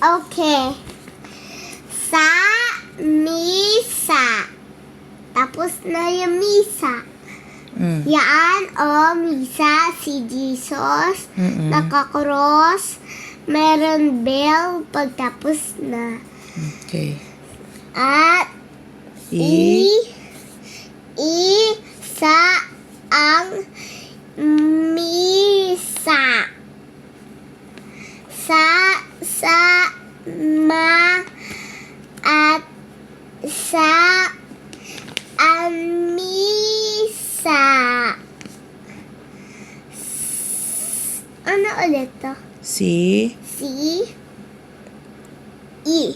Okay. Sa misa. Tapos na yung misa. Yan, misa, si Jesus, nakakross, meron bell pagtapos na. Okay. At isa ang misa. At sa misa. Ano ulit to? Si. Si. Si.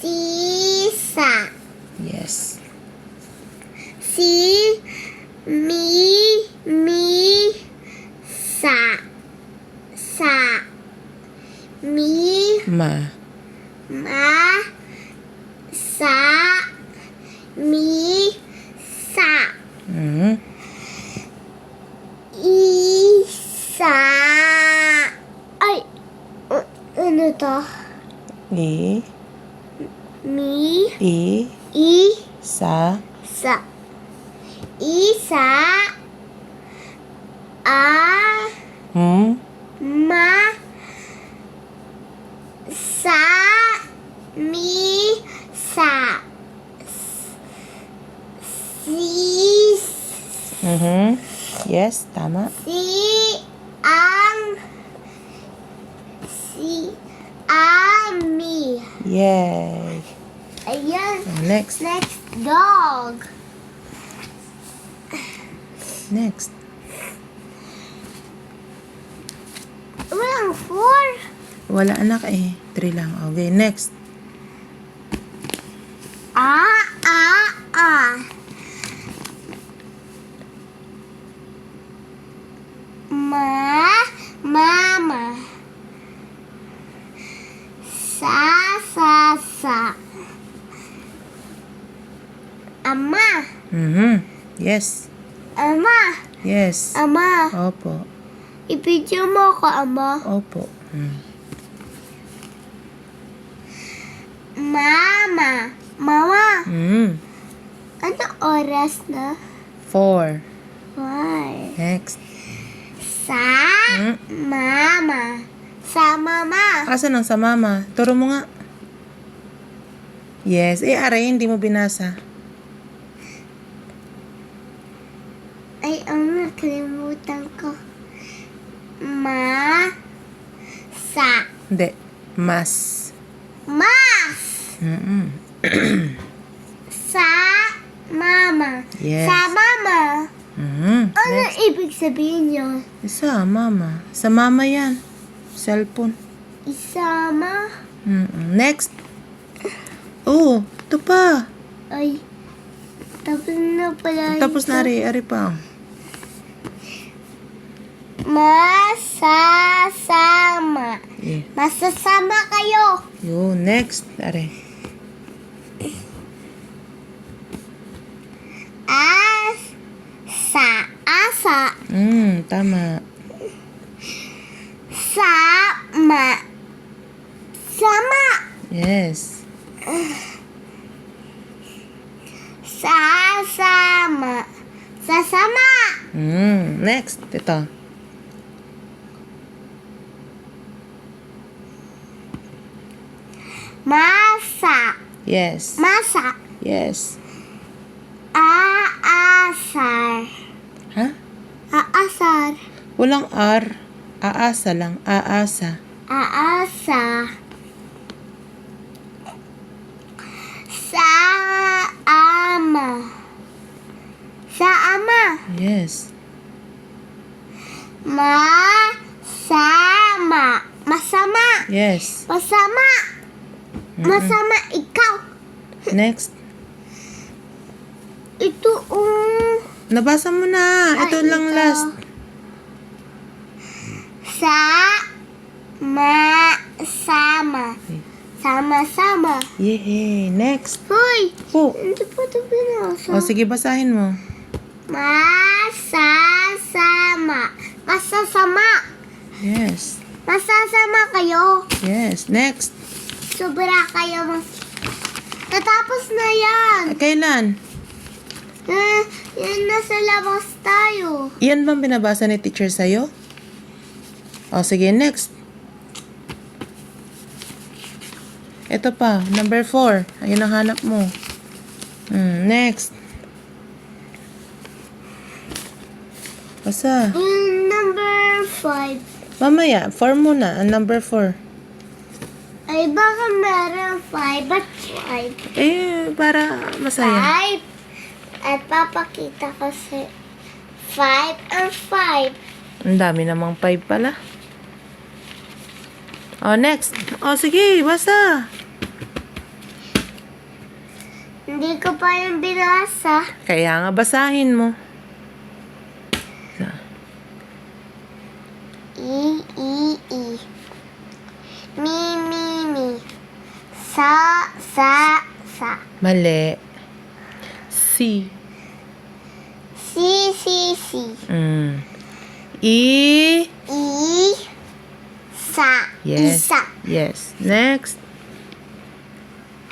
Sisa. Yes. Ma. Isa. Ay, ano to? Sa. Isa. Yes, tama. Mi. Yay. Ayan. Next. Next, dog. Next. Walang 4. Wala anak eh. 3 lang. Okay, next. Mama. Sa. Ama. Yes. Ama. Yes. Ama. Opo. I-video mo ako, Ama. Opo. Mama. Ano oras na? 4. Why? Next. Mama. Sa mama. Asan ang sa mama? Turo mo nga. Yes. Aray, hindi mo binasa. Ay, nakalimutan ko. Sa. Hindi. Mas. Sa mama. Yes. Sa mama. Ano ibig sabihin yun? Sa mama. Sa mama yan. Cellphone. Isama. Next. Oh, ito pa. Ay, tapos na pala. Tapos na, ari pa. Masasama. Yeah. Masasama kayo. Yo, next. Ari. Asa. Tama. Sama. Yes. Sasama. Next. Ito. Masa. Yes. Masa. Yes. Aasar. Ha? Aasar. Walang R. Aasa lang. Aasa. Aasa. Sa ama. Yes. Masama. Yes. Masama ikaw. Next. Ito, Nabasa mo na. Ito lang last. Sama. Yay. Next. Hoy! Po. Hindi pa ito binasa. O, sige, basahin mo. Masasama. masasama. Yes. Masasama kayo. Yes. Next. Sobra kayo Natapos na yan. Kailan? Yan nasa labas tayo. Yan bang binabasa ni teacher sa'yo? O, sige, next. Ito pa, number 4. Ayun ang hanap mo. Next. Basa. Number 5. Mamaya, 4 muna. Ang number 4. Ay, baka meron 5 at 5. Eh, para masaya. 5. At papakita ko sa 5 and 5. Ang dami namang 5 pala. O, next. O, sige, basa. Hindi ko pa yung binasa. Kaya nga basahin mo. I. Mi. Sa. Mali. C. Si. I. Sa. Yes. Isa. Yes. Next.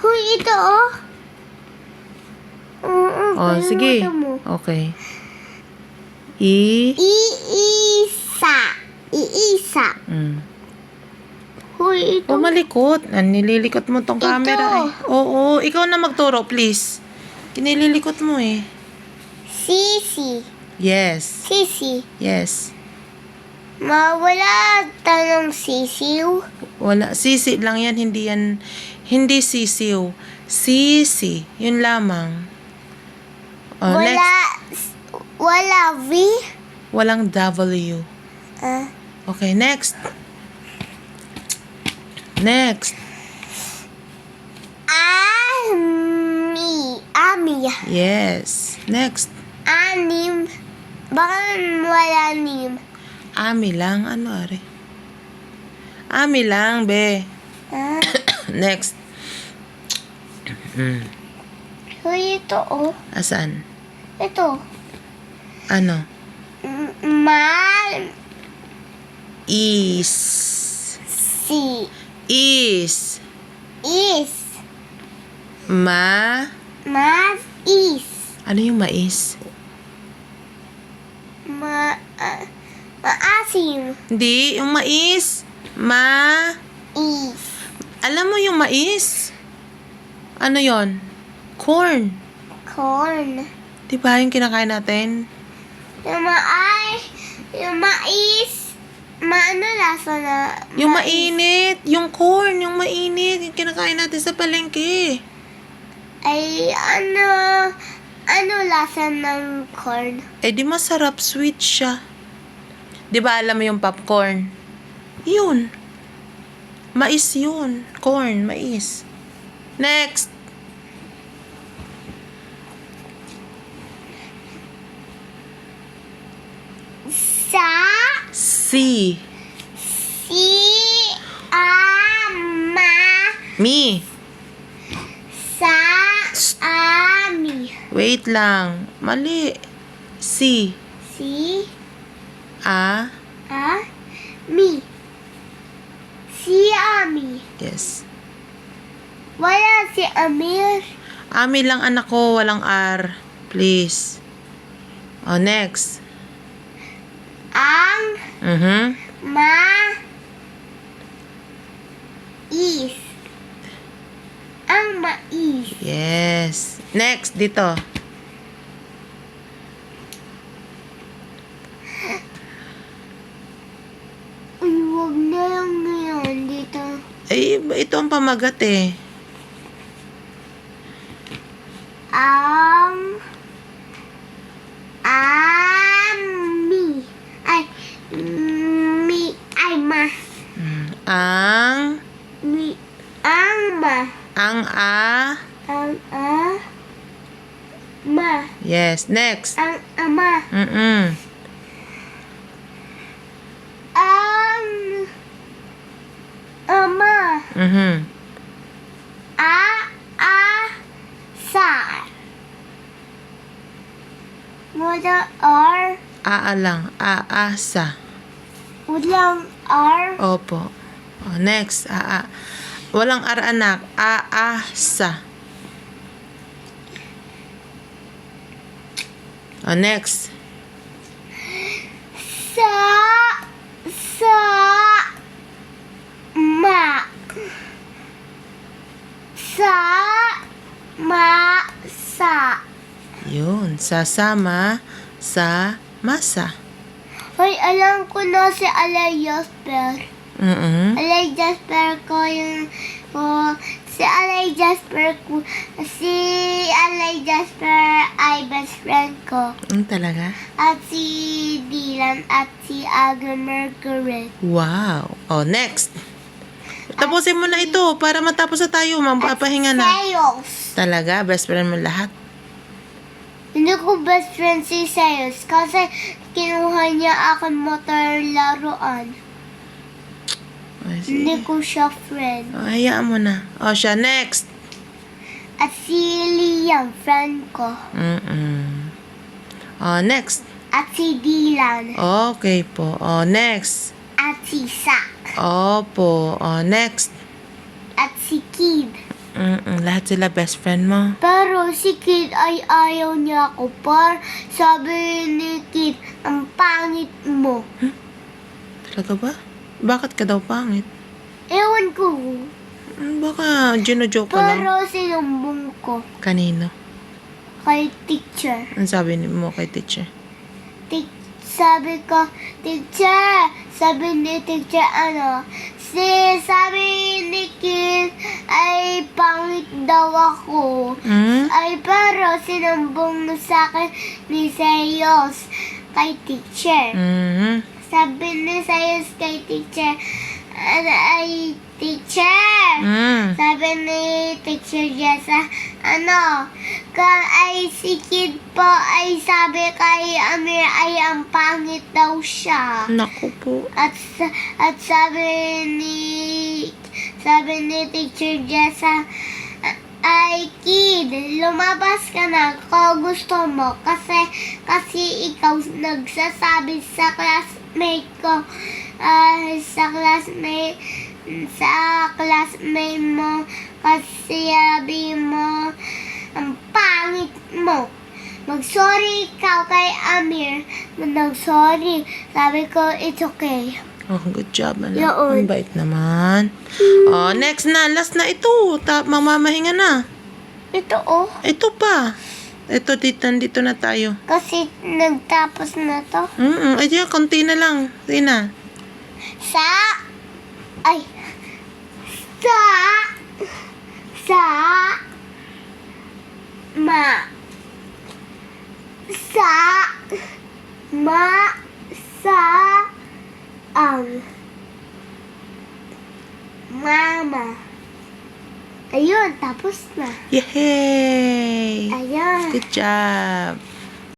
Huy, ito oh. Oo, O, sige. kalimutan mo. Okay. I. Iisa. Huy, ito. O, malikot. Nililikot mo tong Ito. camera. Oo, ikaw na magturo, please. Kinililikot mo eh. Sisi. Yes. Yes. Mawala tanong sisiw. Wala. Sisi lang yan. Hindi sisiw. Sisi. Yun lamang. O, next. Wala V. Walang W. Ah. Okay, next. Next. Ami. Yes. Next. Anim. Baka wala nim. Ami lang. Ano, are? Ami lang, be. Ah. Next. Huy, ito oh. Asan? Ito. Ano? Is. Si. Is. Is. Ano yung mais? Maasim. Hindi, yung mais. Is. Alam mo yung mais? Ano yon? Corn. Diba yung kinakain natin? Yung mais. Ano lasa na? Yung mainit. Yung corn, yung mainit. Yung kinakain natin sa palengke. Ay, ano lasa ng corn? Eh, di masarap. Sweet siya. Di ba alam mo yung popcorn? Yun. Mais yun. Corn, mais. Next. Si. Mi. Ami. Wait lang. Mali. Si. Mi. Ami. Yes. Wala si Amir. Ami lang anak ko. Walang R. Please. Oh, next. Ang mais. Ang mais. Yes. Next, dito. Uy, wag na lang ngayon dito. Ay, ito ang pamagat eh. Ami. Ay, ma. Ang Ma. Ma. Yes. Next. Ang ama. Mm-mm. Ang ama. Sa. What are Aa lang. Aasa. Walang R. Opo. Oh, next. Walang R, anak. Aasa. Oh, next. Sa. Ma. Sa. Yun. Sasama sa masa. Hoy, alam ko na si Alay Jasper. Alay Jasper ko yung... si Alay Jasper ay best friend ko. Talaga? At si Dylan at si Aga Margaret. Wow. Oh, next. Tapusin mo na ito para matapos na tayo. Magpapahinga na. Sales. Talaga? Best friend mo lahat? Hindi ko best friend si Sales kasi kinuha niya akin motor laruan. Ay, sige. Hindi ko siya friend. Oh, hayaan mo na. Oh, siya. Next. At si Liam, friend ko. Oh, next. At si Dylan. Okay po. Oh, next. At si Zach. Opo. Oh, next. At si Kid. Lahat sila best friend mo. Pero si Kid ay ayaw niya ako. Sabi ni Kid, ang pangit mo. Talaga ba? Bakit ka daw pangit? Ewan ko. Baka gino-joke ka lang. Pero sinumbong ko Kanino? kay teacher. Ang sabi mo kay teacher? Sabi ko, teacher, sabi ni teacher, sabi ni Kid ay pangit daw ako. Ay, pero sinumbong sa akin ni Sayos kay teacher. Sabi ni Sayos kay teacher, ay, teacher, sabi ni teacher Jessa, ay si Kid po ay sabi kay Amir ay ang pangit daw siya. Naku po. At sabi ni teacher Jessa, ay Kid, lumabas ka na kung gusto mo kasi ikaw nagsasabi sa classmate ko, sa classmate mo kasi sabi mo ang pangit mo. Mag-sorry ikaw kay Amir. Nag-sorry. Sabi ko, it's okay. Oh, good job, anak. Yun. Ang bait naman. Oh, next na. Last na ito. Mamamahinga na. Ito Ito pa. Ito, dito na tayo. kasi nagtapos na to. Ay, diyan, konti na lang. Tina. Sa ma ang mama. Ayun, tapos na. Yay! Ayun. Good job.